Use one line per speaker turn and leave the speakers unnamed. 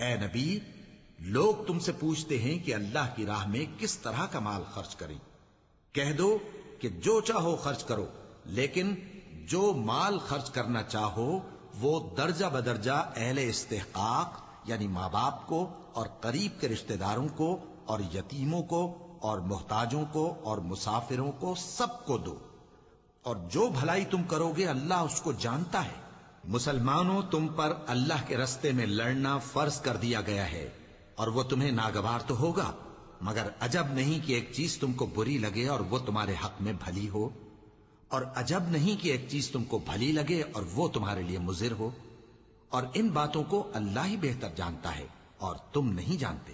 اے نبی، لوگ تم سے پوچھتے ہیں کہ اللہ کی راہ میں کس طرح کا مال خرچ کریں۔ کہہ دو کہ جو چاہو خرچ کرو، لیکن جو مال خرچ کرنا چاہو وہ درجہ بدرجہ اہل استحقاق یعنی ماں باپ کو اور قریب کے رشتہ داروں کو اور یتیموں کو اور محتاجوں کو اور مسافروں کو سب کو دو، اور جو بھلائی تم کرو گے اللہ اس کو جانتا ہے۔ مسلمانوں، تم پر اللہ کے رستے میں لڑنا فرض کر دیا گیا ہے، اور وہ تمہیں ناگوار تو ہوگا، مگر عجب نہیں کہ ایک چیز تم کو بری لگے اور وہ تمہارے حق میں بھلی ہو، اور عجب نہیں کہ ایک چیز تم کو بھلی لگے اور وہ تمہارے لیے مضر ہو، اور ان باتوں کو اللہ ہی بہتر جانتا ہے اور تم نہیں جانتے۔